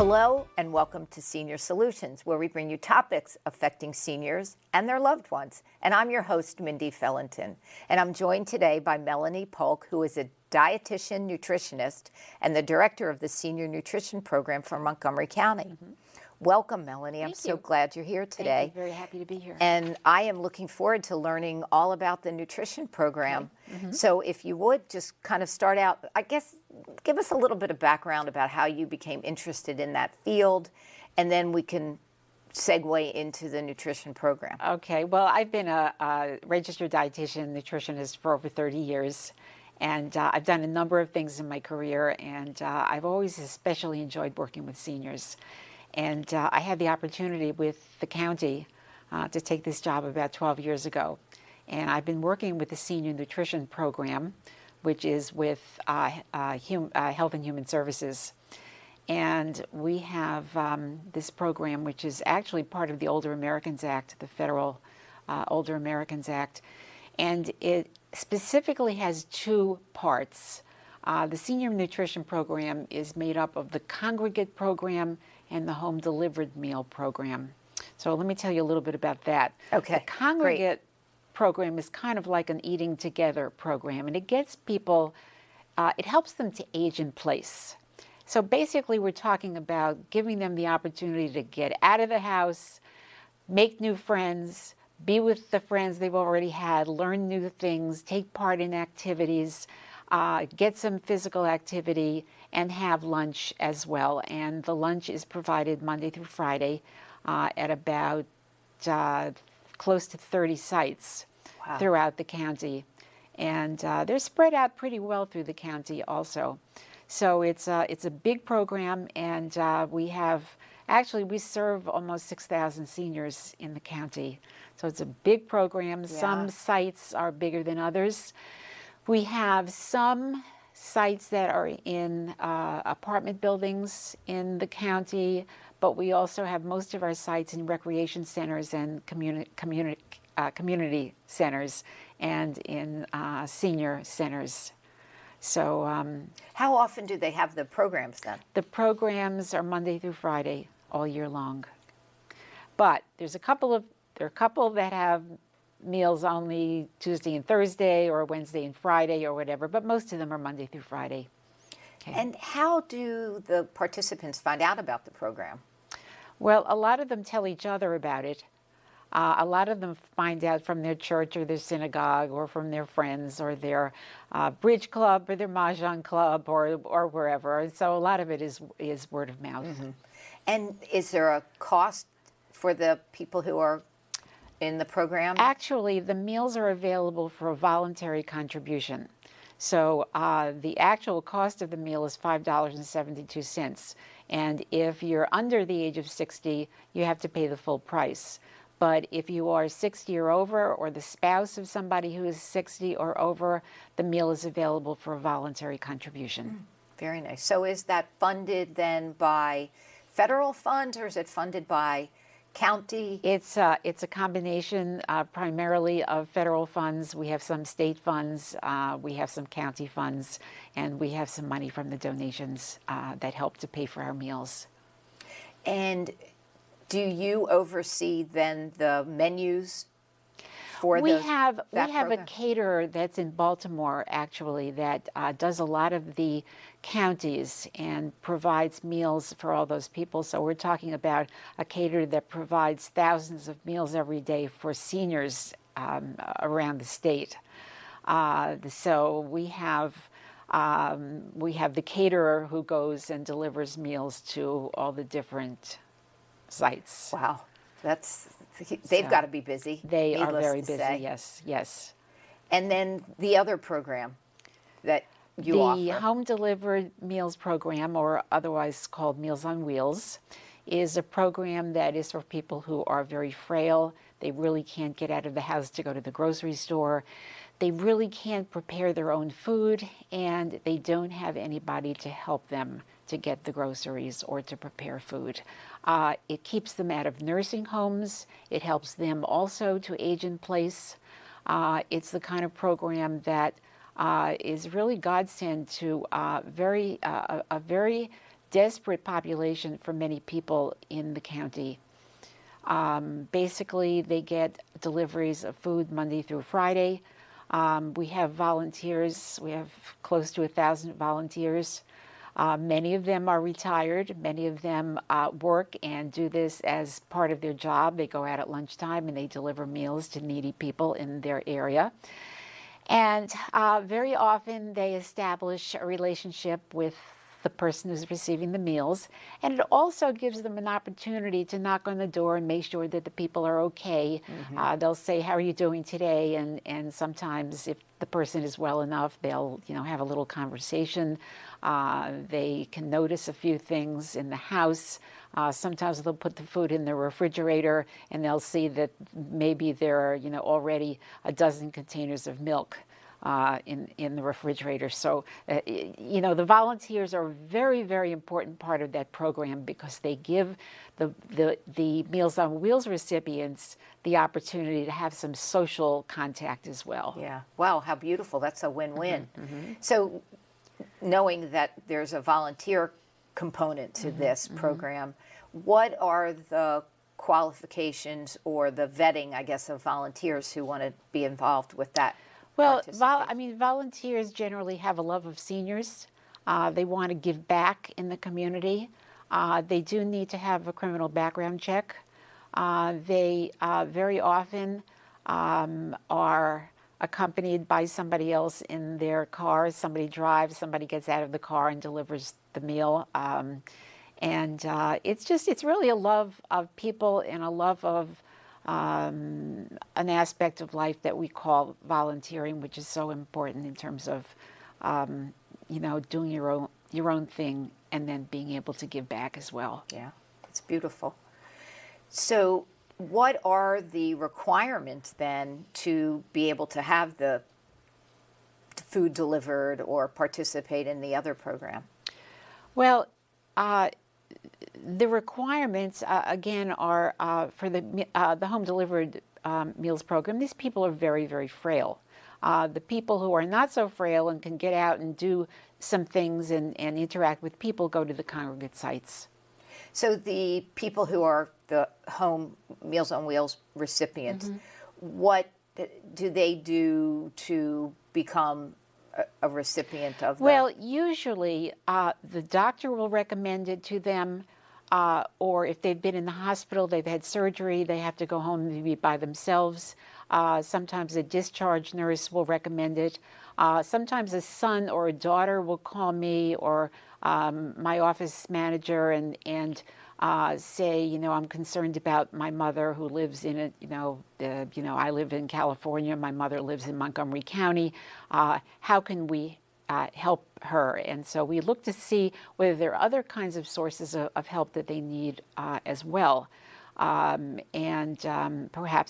Hello and welcome to Senior Solutions, where we bring you topics affecting seniors and their loved ones. And I'm your host, Mindy Felinton. And I'm joined today by Melanie Polk, who is a dietitian nutritionist and the director of the Senior Nutrition Program for Montgomery County. Welcome, Melanie. I'm so glad you're here today. Thank you. Very happy to be here. And I am looking forward to learning all about the nutrition program. So if you would just kind of start out, I guess, give us a little bit of background about how you became interested in that field, and then we can segue into the nutrition program. Okay. Well, I've been a registered dietitian nutritionist for over 30 years. And I've done a number of things in my career, and I've always especially enjoyed working with seniors. And I had the opportunity with the county to take this job about 12 years ago. And I've been working with the Senior Nutrition Program, which is with Health and Human Services. And we have this program, which is actually part of the Older Americans Act, the federal Older Americans Act. And it specifically has two parts. The Senior Nutrition Program is made up of the congregate program and the home delivered meal program. So let me tell you a little bit about that. Okay, the congregate program is kind of like an eating together program, and it gets people, it helps them to age in place. So basically we're talking about giving them the opportunity to get out of the house, make new friends, be with the friends they've already had, learn new things, take part in activities, get some physical activity, and have lunch as well. And the lunch is provided Monday through Friday at about close to 30 sites throughout the county. And they're spread out pretty well through the county also. So it's a big program, and we serve almost 6,000 seniors in the county. So it's a big program. Some sites are bigger than others. We have some sites that are in apartment buildings in the county, but we also have most of our sites in recreation centers and community centers and in senior centers. So how often do they have the programs then? The programs are Monday through Friday all year long. But there's a couple that have meals only Tuesday and Thursday or Wednesday and Friday or whatever, but most of them are Monday through Friday. Okay. And how do the participants find out about the program? Well, a lot of them tell each other about it. A lot of them find out from their church or their synagogue or from their friends or their bridge club or their mahjong club or wherever. And so a lot of it is word of mouth. And is there a cost for the people who are in the program? Actually, the meals are available for a voluntary contribution. So the actual cost of the meal is $5.72. And if you're under the age of 60, you have to pay the full price. But if you are 60 or over, or the spouse of somebody who is 60 or over, the meal is available for a voluntary contribution. Very nice. So is that funded then by federal funds, or is it funded by county? It's a combination primarily of federal funds. We have some state funds, we have some county funds, and we have some money from the donations that help to pay for our meals. And do you oversee then the menus for we have program? A caterer that's in Baltimore actually that does a lot of the counties and provides meals for all those people. So we're talking about a caterer that provides thousands of meals every day for seniors around the state. So we have the caterer who goes and delivers meals to all the different sites. Wow, they've got to be busy. They are very busy. Yes, yes. And then the other program that you offer, the home delivered meals program, or otherwise called Meals on Wheels, is a program that is for people who are very frail. They really can't get out of the house to go to the grocery store. They really can't prepare their own food, and they don't have anybody to help them to get the groceries or to prepare food. It keeps them out of nursing homes. It helps them also to age in place. It's the kind of program that is really godsend to a very desperate population for many people in the county. Basically, they get deliveries of food Monday through Friday. We have volunteers. We have close to 1,000 volunteers. Many of them are retired. Many of them work and do this as part of their job. They go out at lunchtime and they deliver meals to needy people in their area. And very often they establish a relationship with the person who's receiving the meals. And it also gives them an opportunity to knock on the door and make sure that the people are okay. They'll say, how are you doing today? And sometimes if the person is well enough, they'll have a little conversation. They can notice a few things in the house. Sometimes they'll put the food in the refrigerator and they'll see that maybe there are already a dozen containers of milk in the refrigerator. So, the volunteers are a very, very important part of that program because they give the Meals on Wheels recipients the opportunity to have some social contact as well. Yeah. Wow, how beautiful. That's a win-win. So, knowing that there's a volunteer component to this program, what are the qualifications or the vetting, I guess, of volunteers who want to be involved with that? Well, volunteers generally have a love of seniors. They want to give back in the community. They do need to have a criminal background check. They very often are accompanied by somebody else in their car. Somebody drives, somebody gets out of the car and delivers the meal. It's really a love of people and a love of an aspect of life that we call volunteering, which is so important in terms of, doing your own thing and then being able to give back as well. Yeah, it's beautiful. So what are the requirements then to be able to have the food delivered or participate in the other program? Well, the requirements, again, are for the home delivered meals program. These people are very, very frail. The people who are not so frail and can get out and do some things and interact with people go to the congregate sites. So the people who are the home Meals on Wheels recipients, what do they do to become a recipient of that? Well, usually the doctor will recommend it to them, or if they've been in the hospital, they've had surgery, they have to go home and be by themselves. Sometimes a discharge nurse will recommend it. Sometimes a son or a daughter will call me or my office manager and say, I'm concerned about my mother who lives in I live in California, my mother lives in Montgomery County. How can we help her? And so we look to see whether there are other kinds of sources of help that they need as well. Perhaps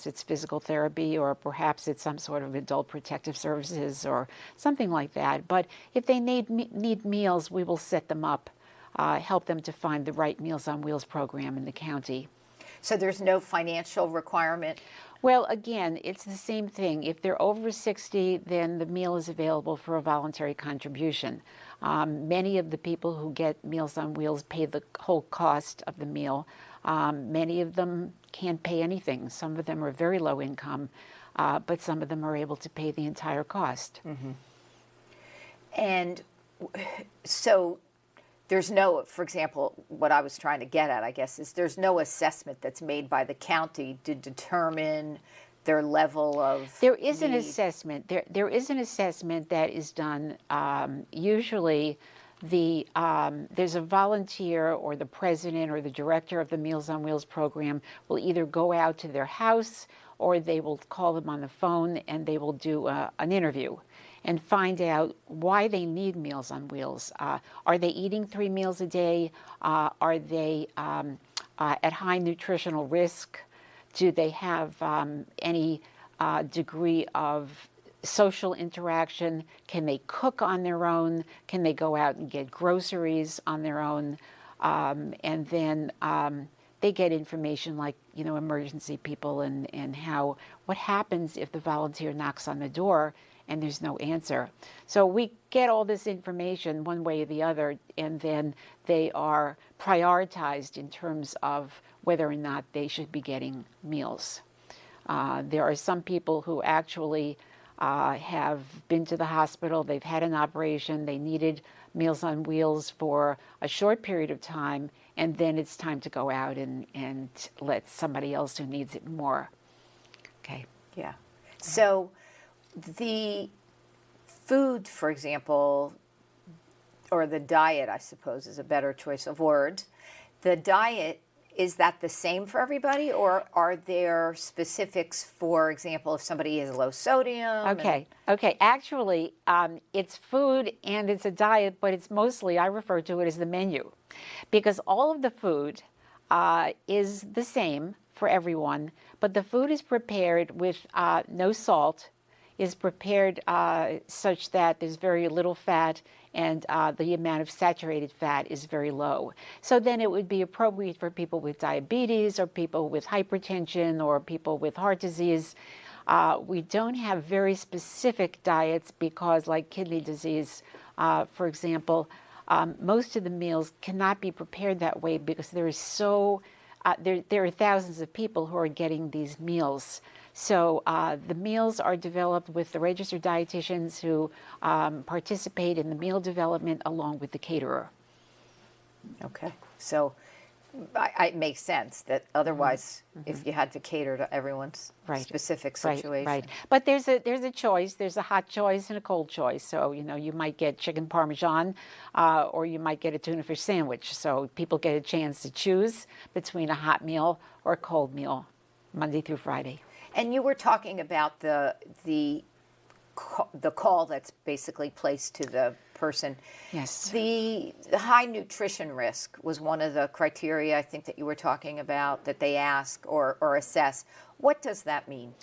it's physical therapy, or perhaps it's some sort of adult protective services or something like that. But if they need meals, we will set them up, help them to find the right Meals on Wheels program in the county. So there's no financial requirement? Well, again, it's the same thing. If they're over 60, then the meal is available for a voluntary contribution. Many of the people who get Meals on Wheels pay the whole cost of the meal. Many of them can't pay anything. Some of them are very low income, but some of them are able to pay the entire cost. And so there's no, for example, what I was trying to get at, I guess, is there's no assessment that's made by the county to determine their level of There is an need. assessment. There is an assessment that is done. Usually there's a volunteer or the president or the director of the Meals on Wheels program will either go out to their house or they will call them on the phone and they will do an interview and find out why they need Meals on Wheels. Are they eating 3 meals a day? Are they at high nutritional risk? Do they have any degree of social interaction? Can they cook on their own? Can they go out and get groceries on their own? And then they get information like, emergency people and what happens if the volunteer knocks on the door and there's no answer. So we get all this information one way or the other, and then they are prioritized in terms of whether or not they should be getting meals. There are some people who actually have been to the hospital, they've had an operation, they needed Meals on Wheels for a short period of time, and then it's time to go out and let somebody else who needs it more. Okay. Yeah. So the food, for example, or the diet, I suppose, is a better choice of words. The diet, is that the same for everybody, or are there specifics, for example, if somebody is low sodium? Okay. Okay. Actually, it's food and it's a diet, but it's mostly, I refer to it as the menu, because all of the food is the same for everyone, but the food is prepared with no salt, is prepared such that there's very little fat, and the amount of saturated fat is very low. So then it would be appropriate for people with diabetes or people with hypertension or people with heart disease. We don't have very specific diets because, like kidney disease, for example, most of the meals cannot be prepared that way because there are thousands of people who are getting these meals. So the meals are developed with the registered dietitians who participate in the meal development along with the caterer. Okay. So it makes sense that otherwise, if you had to cater to everyone's specific situation. Right. But there's a choice. There's a hot choice and a cold choice. So, you might get chicken parmesan or you might get a tuna fish sandwich. So people get a chance to choose between a hot meal or a cold meal, Monday through Friday. And you were talking about the call that's basically placed to the person. Yes. The high nutrition risk was one of the criteria, I think, that you were talking about, that they ask or assess. What does that mean?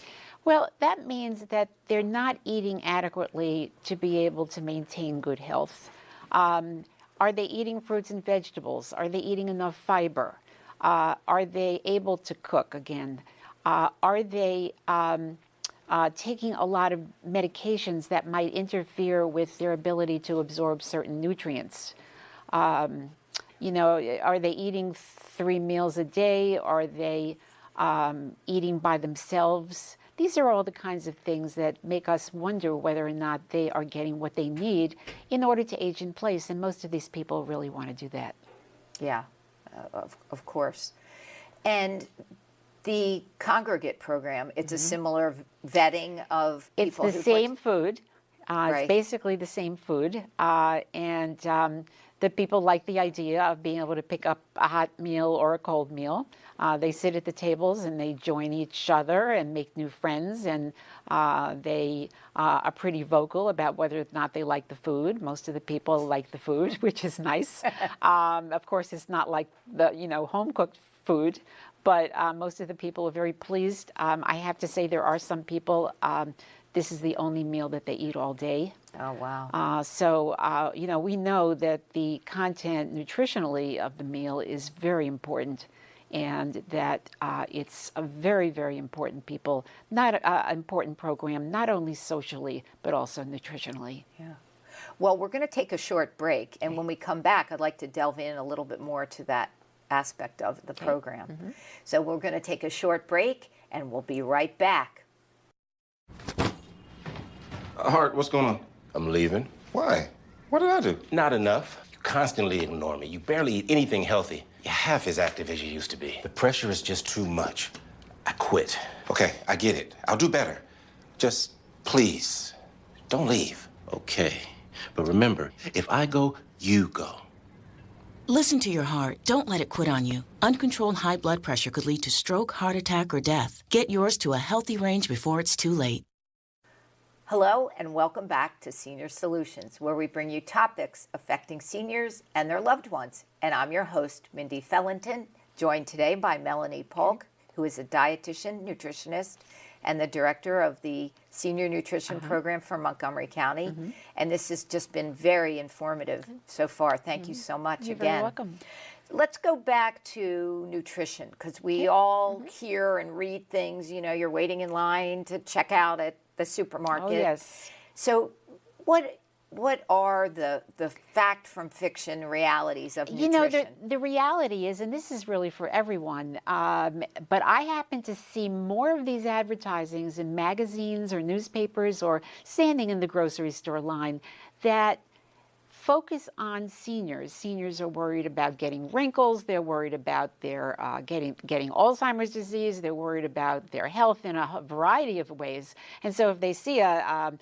Well, that means that they're not eating adequately to be able to maintain good health. Are they eating fruits and vegetables? Are they eating enough fiber? Are they able to cook again? Are they taking a lot of medications that might interfere with their ability to absorb certain nutrients? Are they eating 3 meals a day? Are they eating by themselves? These are all the kinds of things that make us wonder whether or not they are getting what they need in order to age in place. And most of these people really want to do that. Yeah, of course. And the congregate program, it's a similar vetting of people. It's the same food. It's basically the same food. And the people like the idea of being able to pick up a hot meal or a cold meal. They sit at the tables and they join each other and make new friends. And they are pretty vocal about whether or not they like the food. Most of the people like the food, which is nice. Of course, it's not like the home-cooked food. But most of the people are very pleased. I have to say there are some people, this is the only meal that they eat all day. Oh, wow. So, we know that the content nutritionally of the meal is very important and that it's a very, very important important program, not only socially, but also nutritionally. Yeah. Well, we're going to take a short break. And when we come back, I'd like to delve in a little bit more to that aspect of the program. So we're going to take a short break and we'll be right back. Hart, what's going on? I'm leaving. Why? What did I do? Not enough. You constantly ignore me. You barely eat anything healthy. You're half as active as you used to be. The pressure is just too much. I quit. Okay, I get it. I'll do better. Just please, don't leave. Okay. But remember, if I go, you go. Listen to your heart. Don't let it quit on you. Uncontrolled high blood pressure could lead to stroke, heart attack, or death. Get yours to a healthy range before it's too late. Hello and welcome back to Senior Solutions, where we bring you topics affecting seniors and their loved ones. And I'm your host, Mindy Felinton, joined today by Melanie Polk, who is a dietitian, nutritionist, and the director of the Senior Nutrition Program for Montgomery County. And this has just been very informative so far. Thank you so much You're again. very welcome. Let's go back to nutrition, because we all hear and read things, you're waiting in line to check out at the supermarket. Oh, yes. So what are the fact from fiction realities of nutrition? You know, the reality is, and this is really for everyone, but I happen to see more of these advertisings in magazines or newspapers or standing in the grocery store line that focus on seniors. Seniors are worried about getting wrinkles. They're worried about their getting Alzheimer's disease. They're worried about their health in a variety of ways. And so, if they see a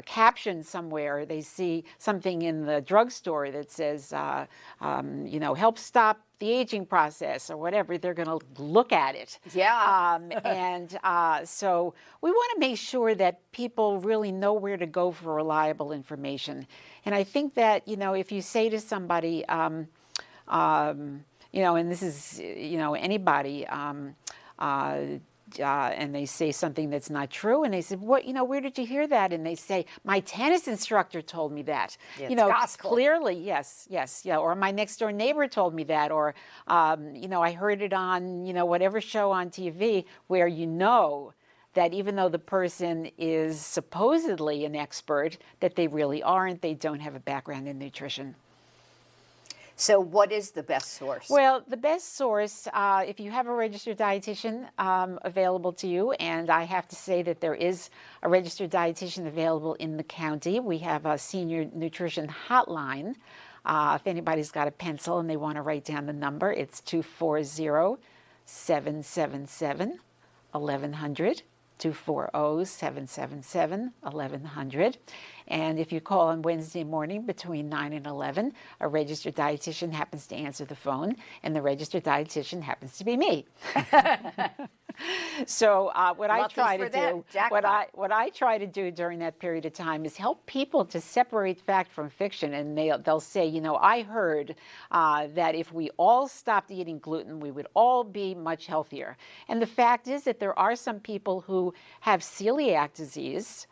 caption somewhere, they see something in the drugstore that says, help stop the aging process or whatever, they're going to look at it. Yeah. So we want to make sure that people really know where to go for reliable information. And I think that, if you say to somebody, and this is, anybody, and they say something that's not true, and they say, where did you hear that? And they say, my tennis instructor told me that. It's gospel. Clearly, yes, or my next door neighbor told me that, or, I heard it on, whatever show on TV, where that even though the person is supposedly an expert, that they really aren't. They don't have a background in nutrition. So what is the best source? Well, the best source, if you have a registered dietitian available to you, and I have to say that there is a registered dietitian available in the county. We have a senior nutrition hotline. If anybody's got a pencil and they want to write down the number, it's 240-777-1100. 240-777-1100. And if you call on Wednesday morning between 9 and 11, a registered dietitian happens to answer the phone, and the registered dietitian happens to be me. So what I try to do during that period of time is help people to separate fact from fiction, and they'll say, I heard that if we all stopped eating gluten, we would all be much healthier. And the fact is that there are some people who have celiac disease,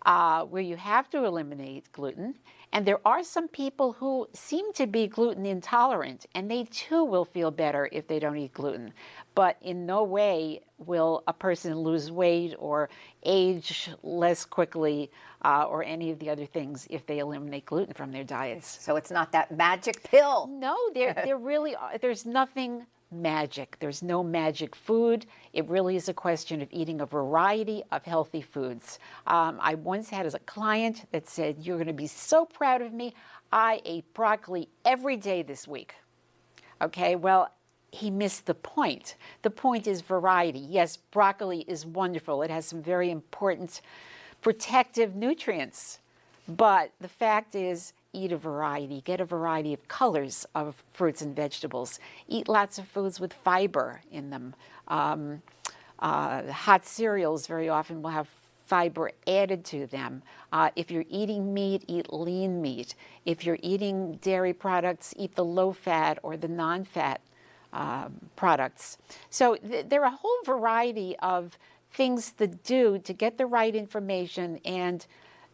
where you have to eliminate gluten. And there are some people who seem to be gluten intolerant, and they too will feel better if they don't eat gluten. But in no way will a person lose weight or age less quickly or any of the other things if they eliminate gluten from their diets. So it's not that magic pill. No, there really are. There's nothing magic. There's no magic food. It really is a question of eating a variety of healthy foods. I once had a client that said, "You're going to be so proud of me. I ate broccoli every day this week." Okay, well, he missed the point. The point is variety. Yes, broccoli is wonderful. It has some very important protective nutrients. But the fact is, eat a variety. Get a variety of colors of fruits and vegetables. Eat lots of foods with fiber in them. Hot cereals very often will have fiber added to them. If you're eating meat, eat lean meat. If you're eating dairy products, eat the low-fat or the non-fat products. So there are a whole variety of things to do to get the right information and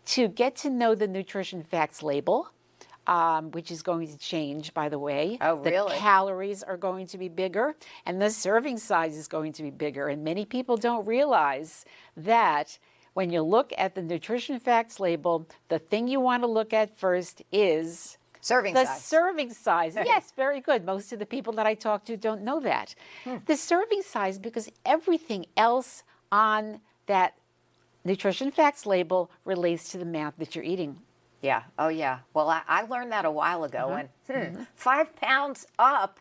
to get to know the nutrition facts label, which is going to change, by the way. Oh, really? The calories are going to be bigger, and the serving size is going to be bigger. And many people don't realize that when you look at the nutrition facts label, the thing you want to look at first is serving the size. Serving size. Yes, very good. Most of the people that I talk to don't know that. The serving size, because everything else on that nutrition facts label relates to the amount that you're eating. Yeah. Oh, yeah. Well, I learned that a while ago. And 5 pounds up,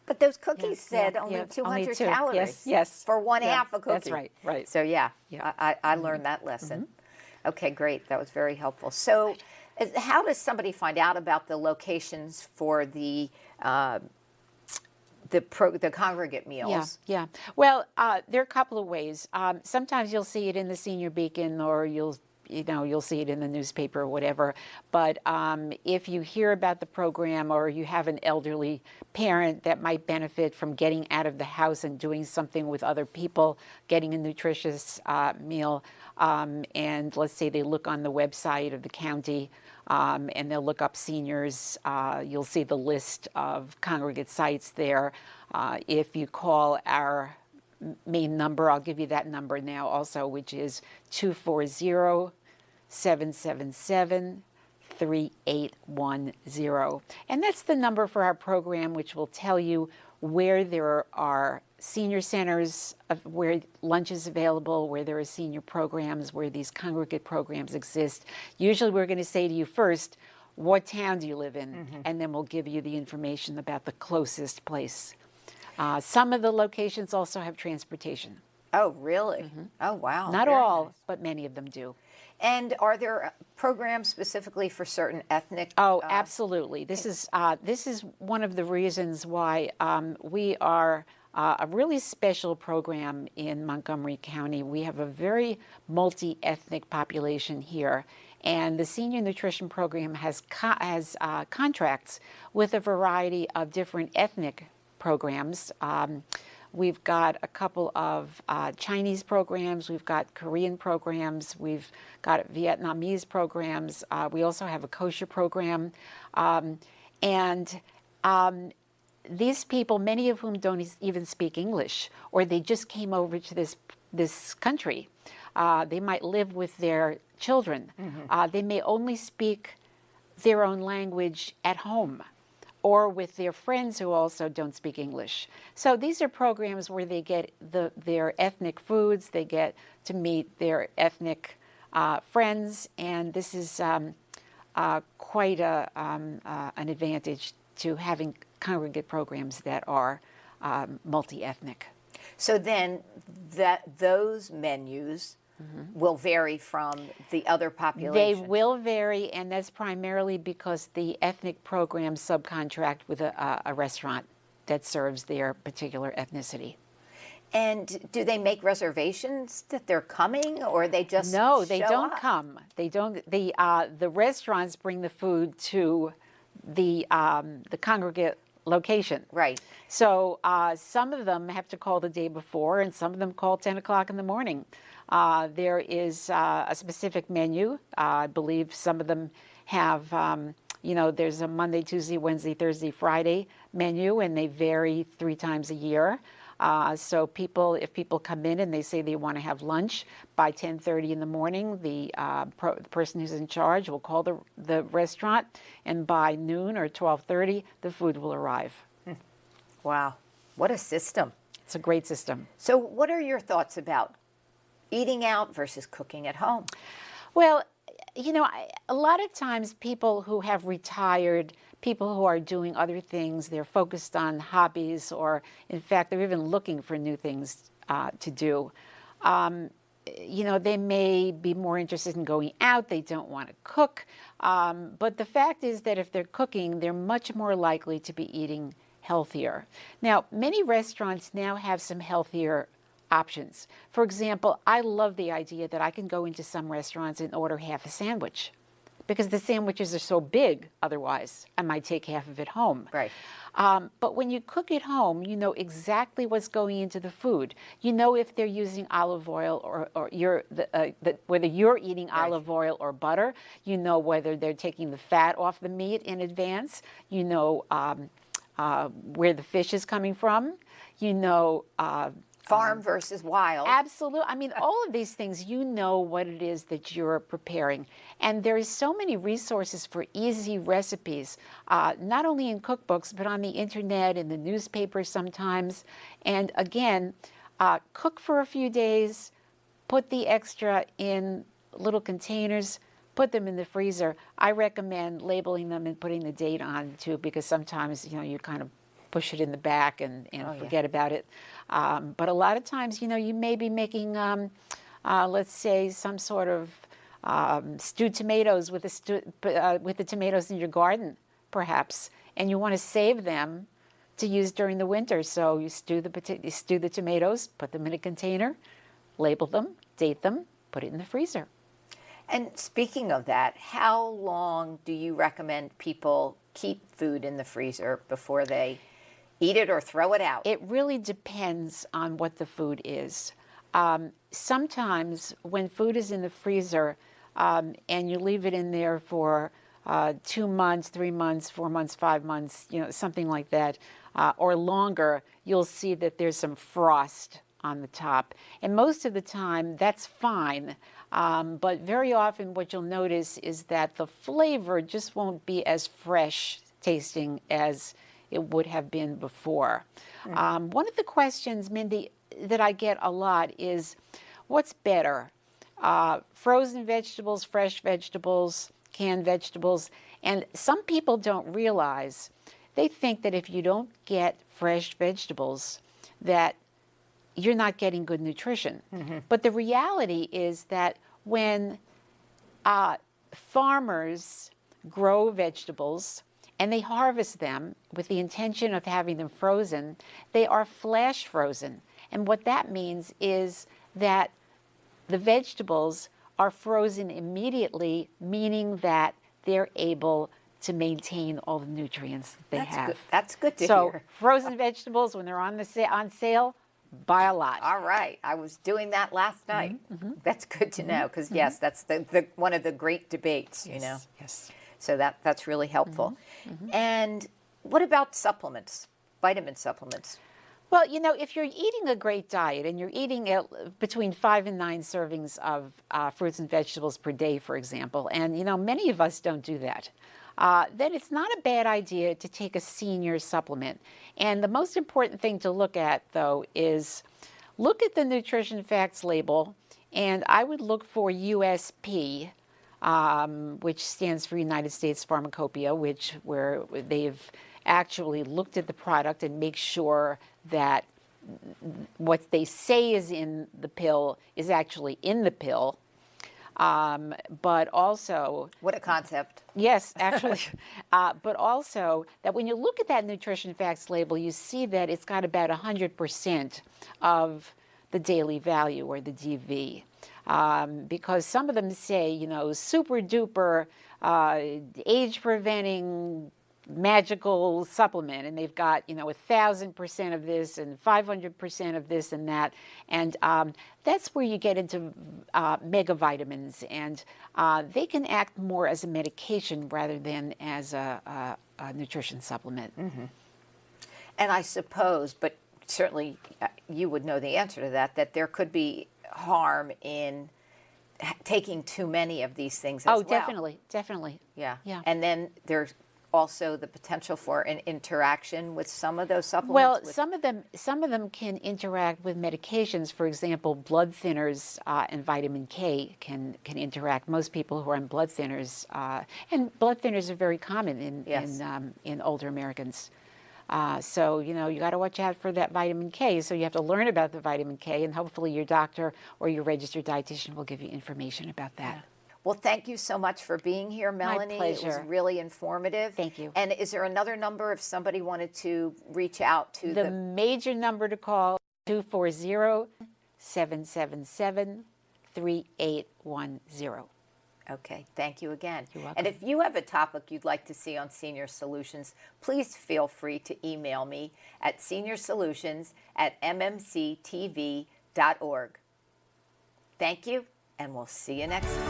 but those cookies said only 200 calories. Yes. For one half a cookie. That's right. Right. So, I learned that lesson. Okay, great. That was very helpful. So, how does somebody find out about the locations for the congregate meals? Yeah. Well, there are a couple of ways. Sometimes you'll see it in the Senior Beacon, or you'll see it in the newspaper or whatever. But if you hear about the program, or you have an elderly parent that might benefit from getting out of the house and doing something with other people, getting a nutritious meal, and let's say they look on the website of the county, and they'll look up seniors, you'll see the list of congregate sites there. If you call our main number, I'll give you that number now also, which is 240 877-3810. And that's the number for our program, which will tell you where there are senior centers, where lunch is available, where there are senior programs, where these congregate programs exist. Usually we're going to say to you first, what town do you live in? And then we'll give you the information about the closest place. Some of the locations also have transportation. Oh, really? Oh, wow. Not Very all, nice. but many of them do. And are there programs specifically for certain ethnic? Oh, absolutely. This is one of the reasons why we are a really special program in Montgomery County. We have a very multi-ethnic population here, and the Senior Nutrition Program has contracts with a variety of different ethnic programs. We've got a couple of Chinese programs, we've got Korean programs, we've got Vietnamese programs, we also have a kosher program. These people, many of whom don't even speak English, or they just came over to this country. They might live with their children. They may only speak their own language at home, or with their friends who also don't speak English. So these are programs where they get their ethnic foods, they get to meet their ethnic friends, and this is quite an advantage to having congregate programs that are multi-ethnic. So then those menus will vary from the other population. They will vary, and that's primarily because the ethnic programs subcontract with a restaurant that serves their particular ethnicity. And do they make reservations that they're coming, or they just No, they show don't up? come. They don't. The restaurants bring the food to the congregate location. Right. So some of them have to call the day before, and some of them call 10 o'clock in the morning. There is a specific menu. I believe some of them have, there's a Monday, Tuesday, Wednesday, Thursday, Friday menu, and they vary 3 times a year. So if people come in and they say they want to have lunch by 10:30 in the morning, the person who's in charge will call the restaurant, and by noon or 12:30, the food will arrive. Wow. What a system. It's a great system. So what are your thoughts about eating out versus cooking at home? Well, a lot of times people who have retired, people who are doing other things, they're focused on hobbies, or in fact, they're even looking for new things to do. They may be more interested in going out. They don't want to cook. But the fact is that if they're cooking, they're much more likely to be eating healthier. Now, many restaurants now have some healthier options. For example, I love the idea that I can go into some restaurants and order half a sandwich, because the sandwiches are so big otherwise. I might take half of it home. Right. But when you cook at home, you know exactly what's going into the food. You know if they're using olive oil or whether you're eating olive oil or butter. You know whether they're taking the fat off the meat in advance. You know where the fish is coming from. You know Farm versus wild. Absolutely. I mean, all of these things, you know what it is that you're preparing. And there is so many resources for easy recipes, not only in cookbooks, but on the internet, in the newspaper sometimes. And again, cook for a few days, put the extra in little containers, put them in the freezer. I recommend labeling them and putting the date on too, because sometimes, you kind of push it in the back and forget about it. But a lot of times, you may be making, let's say, some sort of stewed tomatoes with the tomatoes in your garden, perhaps, and you want to save them to use during the winter. So you stew the tomatoes, put them in a container, label them, date them, put it in the freezer. And speaking of that, how long do you recommend people keep food in the freezer before they eat it or throw it out? It really depends on what the food is. Sometimes when food is in the freezer and you leave it in there for 2 months, 3 months, 4 months, 5 months, something like that, or longer, you'll see that there's some frost on the top. And most of the time, that's fine. But very often what you'll notice is that the flavor just won't be as fresh tasting as it would have been before. One of the questions, Mindy, that I get a lot is, what's better? Frozen vegetables, fresh vegetables, canned vegetables? And some people don't realize, they think that if you don't get fresh vegetables, that you're not getting good nutrition. But the reality is that when farmers grow vegetables and they harvest them with the intention of having them frozen, they are flash frozen. And what that means is that the vegetables are frozen immediately, meaning that they're able to maintain all the nutrients that they have. That's good to So hear. frozen vegetables, when they're on sale, buy a lot. All right. I was doing that last night. That's good to know because, yes, that's the one of the great debates, you know. Yes. So that's really helpful. And what about supplements, vitamin supplements? Well, you know, if you're eating a great diet and you're eating between 5 and 9 servings of fruits and vegetables per day, for example, and, you know, many of us don't do that, then it's not a bad idea to take a senior supplement. And the most important thing to look at, though, is look at the nutrition facts label, and I would look for USP, which stands for United States Pharmacopoeia, where they've actually looked at the product and make sure that what they say is in the pill is actually in the pill. But also... What a concept. Yes, actually. But also that when you look at that nutrition facts label, you see that it's got about 100% of the daily value, or the DV. Because some of them say, you know, super duper age-preventing magical supplement, and they've got, you know, 1,000% of this and 500% of this and that, and that's where you get into mega vitamins, and they can act more as a medication rather than as a nutrition supplement. And I suppose, but certainly you would know the answer to that, that there could be harm in taking too many of these things as well. Oh, definitely. Yeah. Yeah. And then there's also the potential for an interaction with some of those supplements? Well, some of them can interact with medications. For example, blood thinners and vitamin K can interact. Most people who are on blood thinners, and blood thinners are very common in older Americans. So, you know, you got to watch out for that vitamin K. So you have to learn about the vitamin K, and hopefully your doctor or your registered dietitian will give you information about that. Yeah. Well, thank you so much for being here, Melanie. My pleasure. It was really informative. Thank you. And is there another number if somebody wanted to reach out to the major number to call, 240-777-3810. Okay, thank you again. You're welcome. And if you have a topic you'd like to see on Senior Solutions, please feel free to email me at seniorsolutions@mmctv.org. Thank you, and we'll see you next time.